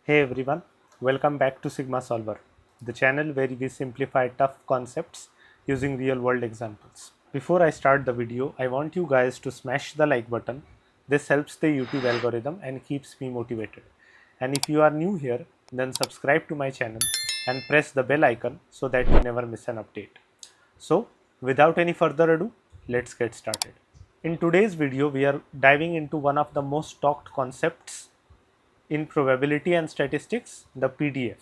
Hey everyone, welcome back to Sigma Solver, the channel where we simplify tough concepts using real world examples. Before I start the video, I want you guys to smash the like button. This helps the YouTube algorithm and keeps me motivated. And if you are new here, then subscribe to my channel and press the bell icon so that you never miss an update. So, without any further ado, let's get started. In today's video, we are diving into one of the most talked concepts in probability and statistics, the PDF,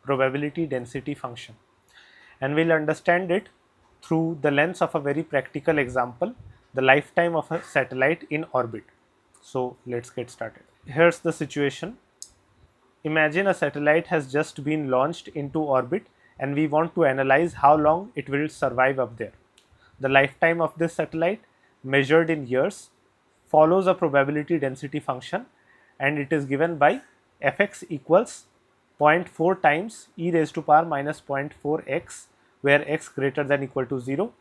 probability density function, and we'll understand it through the lens of a very practical example, the lifetime of a satellite in orbit. So let's get started. Here's the situation. Imagine a satellite has just been launched into orbit and we want to analyze how long it will survive up there. The lifetime of this satellite, measured in years, follows a probability density function, and it is given by fx equals 0.4 times e raised to power minus 0.4 x, where x greater than equal to 0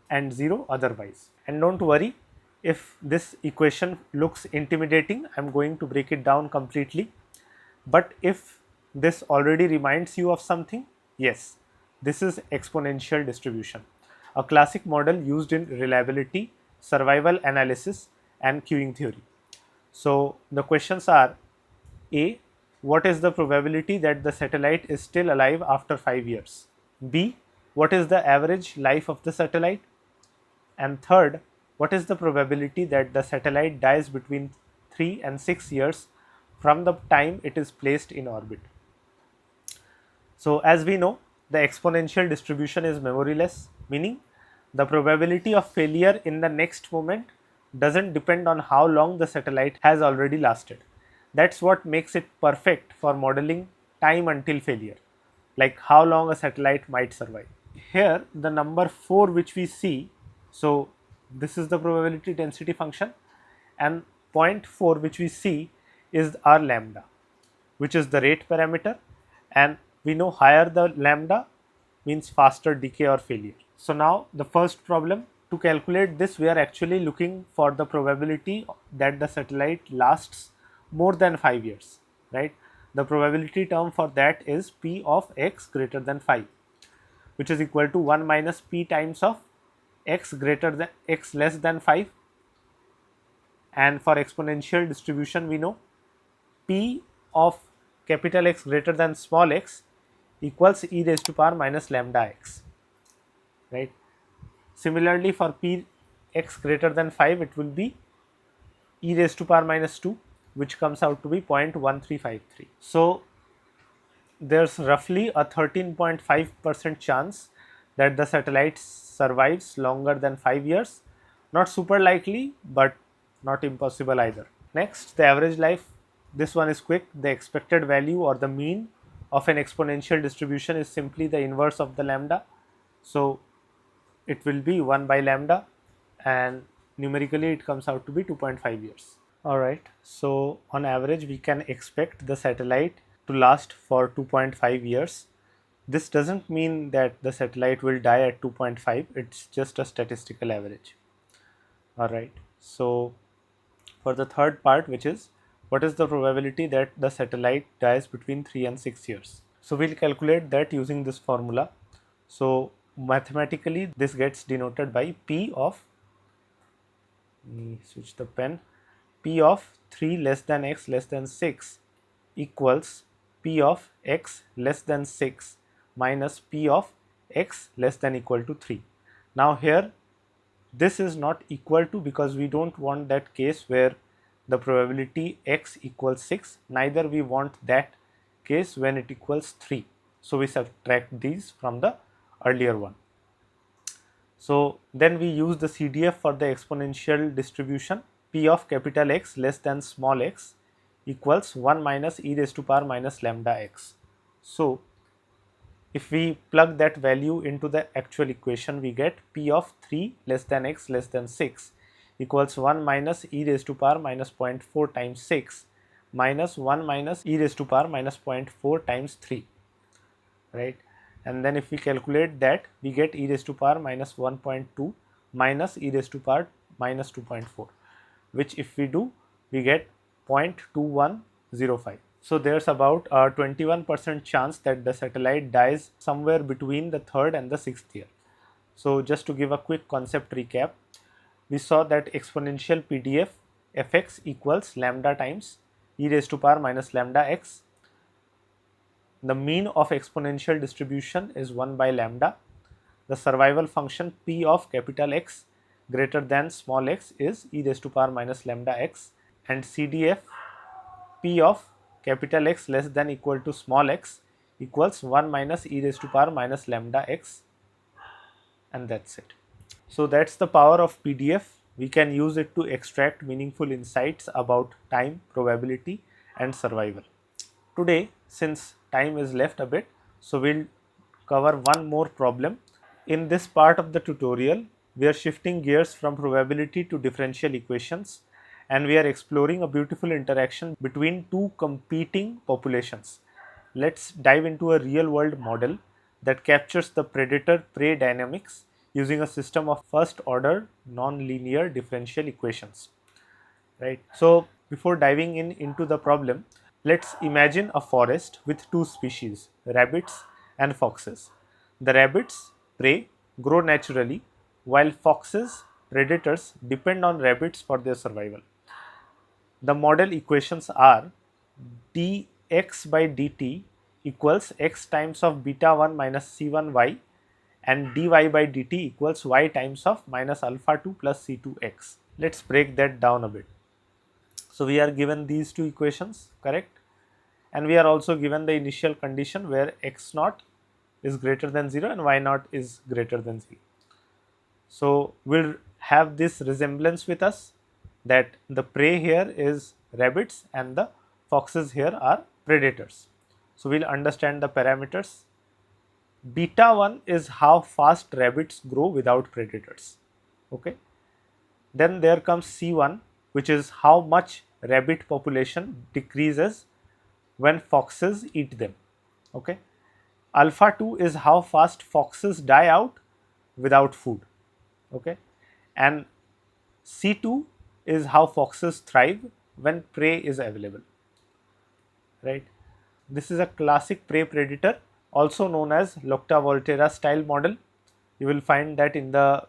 and 0 otherwise. And don't worry, if this equation looks intimidating, I am going to break it down completely. But if this already reminds you of something, yes, this is exponential distribution, a classic model used in reliability, survival analysis, and queuing theory. So the questions are: A, what is the probability that the satellite is still alive after 5 years? B, what is the average life of the satellite? And third, what is the probability that the satellite dies between 3 and 6 years from the time it is placed in orbit? So as we know, the exponential distribution is memoryless, meaning the probability of failure in the next moment doesn't depend on how long the satellite has already lasted. That's what makes it perfect for modeling time until failure, like how long a satellite might survive. Here the number 4 which we see, so this is the probability density function, and 0.4 which we see is our lambda, which is the rate parameter, and we know higher the lambda means faster decay or failure. So now the first problem, to calculate this we are actually looking for the probability that the satellite lasts more than 5 years, right? The probability term for that is p of x greater than 5, which is equal to 1 minus p times of x greater than x less than 5, and for exponential distribution we know p of capital X greater than small x equals e raised to power minus lambda x, right? Similarly, for p x greater than 5, it will be e raised to power minus 2, which comes out to be 0.1353. So there's roughly a 13.5% chance that the satellite survives longer than 5 years. Not super likely, but not impossible either. Next, the average life. This one is quick. The expected value or the mean of an exponential distribution is simply the inverse of the lambda. So it will be 1 by lambda, and numerically it comes out to be 2.5 years. Alright, so on average we can expect the satellite to last for 2.5 years. This doesn't mean that the satellite will die at 2.5, it's just a statistical average. Alright, so for the third part, which is what is the probability that the satellite dies between 3 and 6 years. So we'll calculate that using this formula. So mathematically this gets denoted by p of, let me switch the pen, p of 3 less than x less than 6 equals p of x less than 6 minus p of x less than equal to 3. Now here this is not equal to, because we don't want that case where the probability x equals 6, neither we want that case when it equals 3. So we subtract these from the earlier one. So then we use the CDF for the exponential distribution. P of capital X less than small x equals 1 minus e raised to power minus lambda x. So if we plug that value into the actual equation, we get p of 3 less than x less than 6 equals 1 minus e raised to power minus 0.4 times 6 minus 1 minus e raised to power minus 0.4 times 3, right? And then if we calculate that, we get e raised to power minus 1.2 minus e raised to power minus 2.4, which if we do, we get 0.2105. So there's about a 21% chance that the satellite dies somewhere between the third and the sixth year. So just to give a quick concept recap, we saw that exponential PDF fx equals lambda times e raised to power minus lambda x. The mean of exponential distribution is 1 by lambda. The survival function p of capital X greater than small x is e raised to power minus lambda x, and CDF p of capital X less than equal to small x equals 1 minus e raised to power minus lambda x, and that's it. So that's the power of PDF. We can use it to extract meaningful insights about time, probability, and survival. Today, since time is left a bit, so we'll cover one more problem. In this part of the tutorial, we are shifting gears from probability to differential equations, and we are exploring a beautiful interaction between two competing populations. Let's dive into a real world model that captures the predator-prey dynamics using a system of first order nonlinear differential equations. Right. So before diving into the problem, let's imagine a forest with two species, rabbits and foxes. The rabbits, prey, grow naturally, while foxes, predators, depend on rabbits for their survival. The model equations are dx by dt equals x times of beta 1 minus c1 y, and dy by dt equals y times of minus alpha 2 plus c2 x. Let's break that down a bit. So we are given these two equations, correct? And we are also given the initial condition where x naught is greater than 0 and y naught is greater than 0. So we'll have this resemblance with us, that the prey here is rabbits and the foxes here are predators. So we'll understand the parameters. Beta 1 is how fast rabbits grow without predators. Okay. Then there comes C1, which is how much rabbit population decreases when foxes eat them. Okay. Alpha 2 is how fast foxes die out without food. Okay. And C2 is how foxes thrive when prey is available. Right. This is a classic prey predator, also known as Locta-Volterra style model. You will find that in the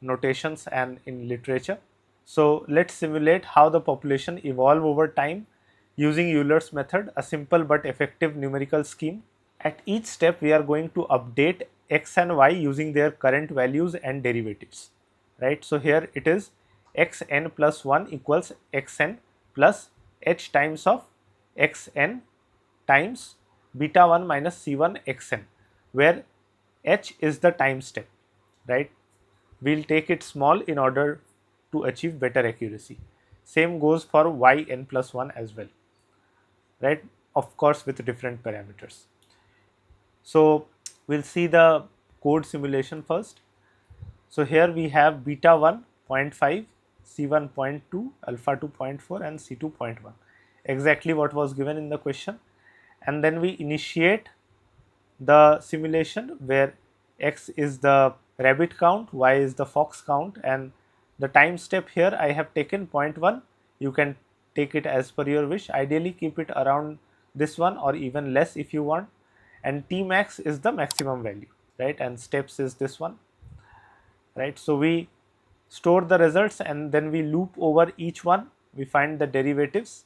notations and in literature. So let's simulate how the population evolve over time using Euler's method, a simple but effective numerical scheme. At each step, we are going to update x and y using their current values and derivatives, right? So here it is xn plus 1 equals xn plus h times of xn times beta 1 minus c1 xn, where h is the time step, right? We'll take it small in order to achieve better accuracy. Same goes for yn plus 1 as well, right? Of course, with different parameters. So we'll see the code simulation first. So here we have beta 1 0.5, c1 0.2, alpha 2 0.4 and c2 0.1, exactly what was given in the question. And then we initiate the simulation where x is the rabbit count, y is the fox count, and the time step here I have taken 0.1. You can take it as per your wish. Ideally keep it around this one or even less if you want, and t max is the maximum value, right? And steps is this one, right? So we store the results and then we loop over each one, we find the derivatives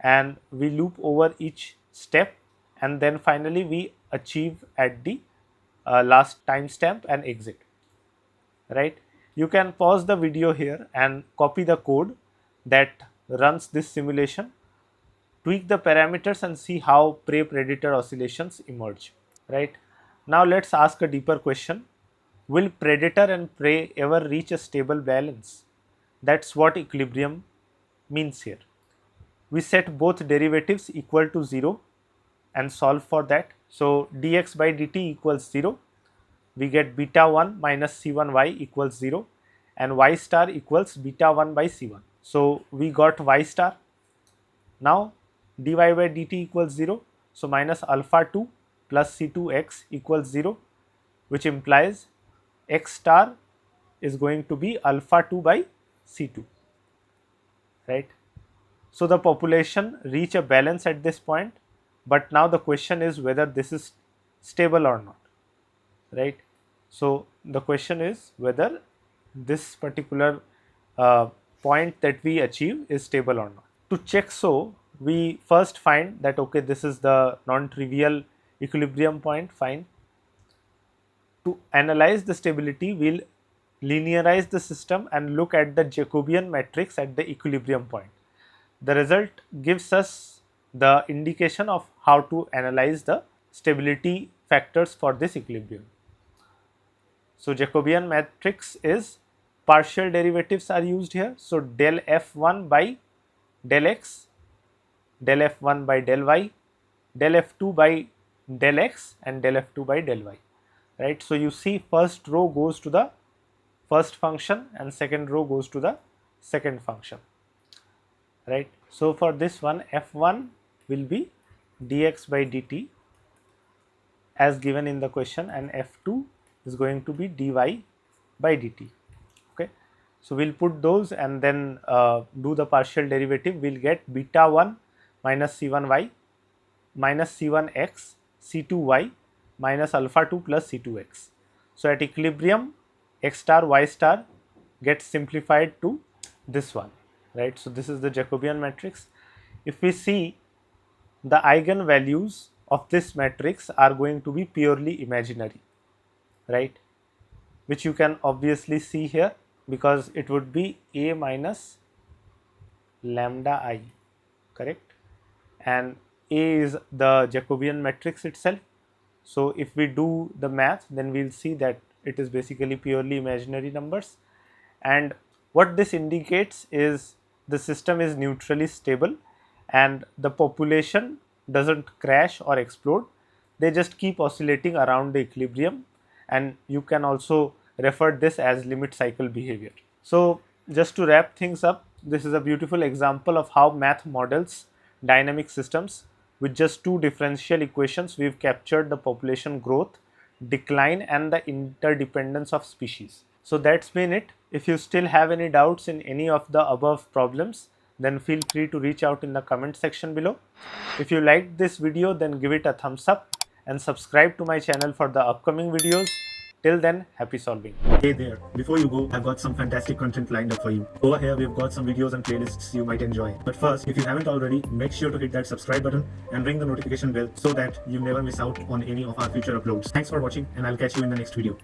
and we loop over each step, and then finally we achieve at the last timestamp and exit, right? You can pause the video here and copy the code that runs this simulation, tweak the parameters and see how prey predator oscillations emerge, right? Now let's ask a deeper question. Will predator and prey ever reach a stable balance? That's what equilibrium means here. We set both derivatives equal to 0 and solve for that. So dx by dt equals 0. We get beta 1 minus c1 y equals 0 and y star equals beta 1 by c1. So we got y star. Now dy by dt equals 0. So minus alpha 2 plus c2x equals 0, which implies x star is going to be alpha 2 by c2, right? So the population reach a balance at this point, but now the question is whether this is stable or not, right? So the question is whether this particular point that we achieve is stable or not. To check so, we first find that okay, this is the non-trivial equilibrium point, fine. To analyze the stability, we'll linearize the system and look at the Jacobian matrix at the equilibrium point. The result gives us the indication of how to analyze the stability factors for this equilibrium. So Jacobian matrix is partial derivatives are used here. So del f1 by del x, del f1 by del y, del f2 by del x and del f2 by del y, right. So you see first row goes to the first function and second row goes to the second function, right. So for this one, f1 will be dx by dt as given in the question, and f2 is going to be dy by dt. Okay, so we'll put those and then do the partial derivative. We'll get beta 1 minus c1y minus c1x c2y minus alpha 2 plus c2x. So at equilibrium, x star y star gets simplified to this one, right. So this is the Jacobian matrix. If we see, the eigenvalues of this matrix are going to be purely imaginary, right, which you can obviously see here because it would be a minus lambda I, correct, and a is the Jacobian matrix itself. So if we do the math, then we'll see that it is basically purely imaginary numbers, and what this indicates is the system is neutrally stable and the population doesn't crash or explode, they just keep oscillating around the equilibrium, and you can also refer this as limit cycle behavior. So just to wrap things up, this is a beautiful example of how math models dynamic systems. With just two differential equations, we've captured the population growth, decline and the interdependence of species. So that's been it. If you still have any doubts in any of the above problems, then feel free to reach out in the comment section below. If you liked this video, then give it a thumbs up and subscribe to my channel for the upcoming videos. Till then, happy solving. Hey there, before you go, I've got some fantastic content lined up for you. Over here, we've got some videos and playlists you might enjoy. But first, if you haven't already, make sure to hit that subscribe button and ring the notification bell so that you never miss out on any of our future uploads. Thanks for watching, and I'll catch you in the next video.